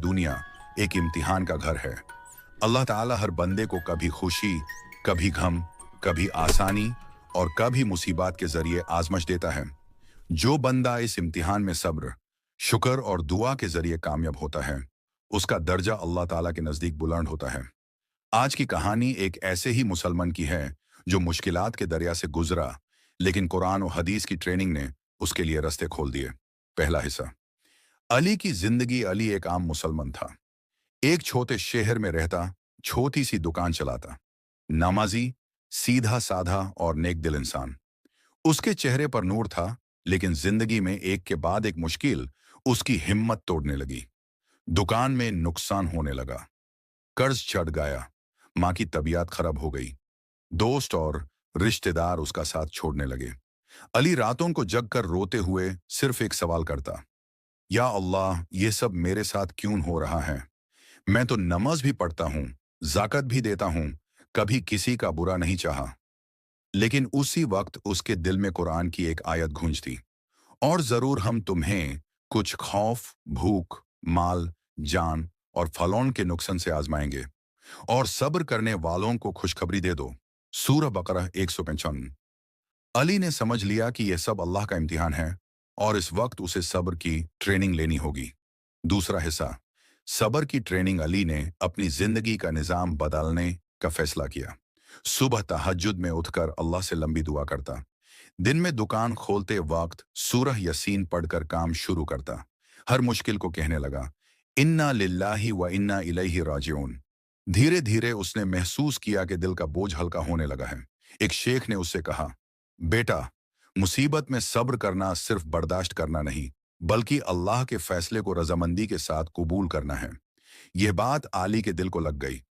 दुनिया एक इम्तिहान का घर है। अल्लाह ताला हर बंदे को कभी खुशी, कभी गम, कभी आसानी और कभी मुसीबत के जरिए आजमाइश देता है। जो बंदा इस इम्तिहान में सब्र, शुक्र और दुआ के जरिए कामयाब होता है, उसका दर्जा अल्लाह ताला के नजदीक बुलंद होता है। आज की कहानी एक ऐसे ही मुसलमान की है जो मुश्किलात के दरिया से गुजरा, लेकिन कुरान और हदीस की ट्रेनिंग ने उसके लिए रास्ते खोल दिए। पहला हिस्सा। अली की जिंदगी। अली एक आम मुसलमान था। एक छोटे शहर में रहता, छोटी सी दुकान चलाता। नमाजी, सीधा साधा और नेक दिल इंसान। उसके चेहरे पर नूर था, लेकिन जिंदगी में एक के बाद एक मुश्किल उसकी हिम्मत तोड़ने लगी। दुकान में नुकसान होने लगा, कर्ज चढ़ गया, माँ की तबीयत खराब हो गई, दोस्त और रिश्तेदार उसका साथ छोड़ने लगे। अली रातों को जग कर रोते हुए सिर्फ एक सवाल करता, या अल्लाह, ये सब मेरे साथ क्यों हो रहा है? मैं तो नमाज भी पढ़ता हूँ, जाकत भी देता हूँ, कभी किसी का बुरा नहीं चाहा। लेकिन उसी वक्त उसके दिल में कुरान की एक आयत गूंजती, और जरूर हम तुम्हें कुछ खौफ, भूख, माल, जान और फलौन के नुकसान से आजमाएंगे, और सब्र करने वालों को खुशखबरी दे दो। सूरह बकरा 155। अली ने समझ लिया कि यह सब अल्लाह का इम्तिहान है, और इस वक्त उसे सब्र की ट्रेनिंग लेनी होगी। दूसरा हिस्सा। सब्र की ट्रेनिंग। अली ने अपनी जिंदगी का निजाम बदलने का फैसला किया। सुबह तहज्जुद में उठकर अल्लाह से लंबी दुआ करता। दिन में दुकान खोलते वक्त सूरह यासीन पढ़कर काम शुरू करता। हर मुश्किल को कहने लगा, इन्ना लिल्लाहि व इन्ना इलैहि राजिऊन। धीरे धीरे उसने महसूस किया कि दिल का बोझ हल्का होने लगा है। एक शेख ने उससे कहा, बेटा, मुसीबत में सब्र करना सिर्फ बर्दाश्त करना नहीं, बल्कि अल्लाह के फैसले को रजामंदी के साथ कबूल करना है। यह बात आली के दिल को लग गई।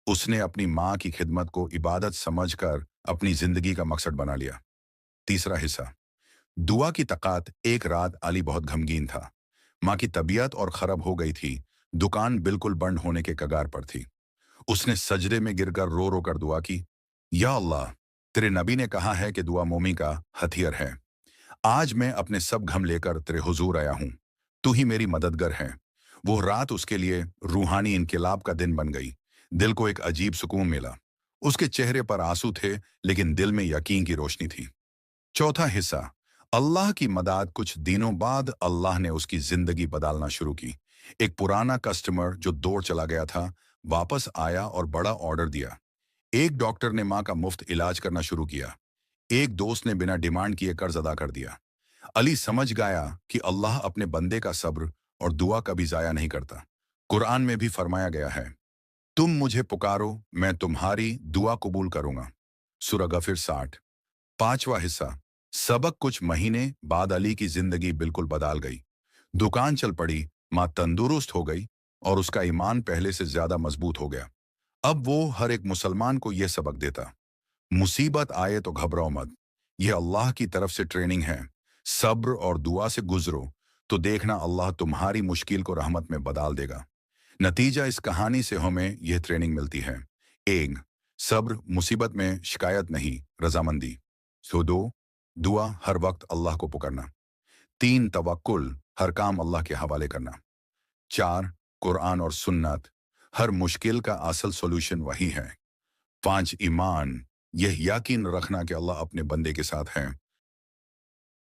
उसने अपनी माँ की खिदमत को इबादत समझकर अपनी जिंदगी का मकसद बना लिया। तीसरा हिस्सा। दुआ की तकात। एक रात अली बहुत गमगीन था। माँ की तबीयत और खराब हो गई थी, दुकान बिल्कुल बंद होने के कगार पर थी। उसने सजदे में गिरकर रो रो कर दुआ की, या अल्लाह, तेरे नबी ने कहा है कि दुआ मोमी का हथियार है। आज मैं अपने सब गम लेकर तेरे हुजूर आया हूँ। तू ही मेरी मददगार है। वो रात उसके लिए रूहानी इनकलाब का दिन बन गई। दिल को एक अजीब सुकून मिला। उसके चेहरे पर आंसू थे, लेकिन दिल में यकीन की रोशनी थी। चौथा हिस्सा। अल्लाह की मदद। कुछ दिनों बाद अल्लाह ने उसकी जिंदगी बदलना शुरू की। एक पुराना कस्टमर जो दौड़ चला गया था, वापस आया और बड़ा ऑर्डर दिया। एक डॉक्टर ने माँ का मुफ्त इलाज करना शुरू किया। एक दोस्त ने बिना डिमांड किए कर्ज अदा कर दिया। अली समझ गया कि अल्लाह अपने बंदे का सब्र और दुआ कभी जाया नहीं करता। कुरान में भी फरमाया गया है, तुम मुझे पुकारो, मैं तुम्हारी दुआ कबूल करूंगा। सूरह गफिर 60। पांचवा हिस्सा। सबक। कुछ महीने बाद अली की जिंदगी बिल्कुल बदल गई। दुकान चल पड़ी, माँ तंदुरुस्त हो गई, और उसका ईमान पहले से ज्यादा मजबूत हो गया। अब वो हर एक मुसलमान को यह सबक देता, मुसीबत आए तो घबराओ मत, यह अल्लाह की तरफ से ट्रेनिंग है। सब्र और दुआ से गुजरो तो देखना अल्लाह तुम्हारी मुश्किल को रहमत में बदल देगा। नतीजा। इस कहानी से हमें यह ट्रेनिंग मिलती है। एक, सब्र। मुसीबत में शिकायत नहीं, रजामंदी। दो, दुआ। हर वक्त अल्लाह को पुकारना। तीन, तवक्कुल। हर काम अल्लाह के हवाले करना। चार, कुरान और सुन्नत। हर मुश्किल का असल सॉल्यूशन वही है। पांच, ईमान। यह यकीन रखना कि अल्लाह अपने बंदे के साथ है,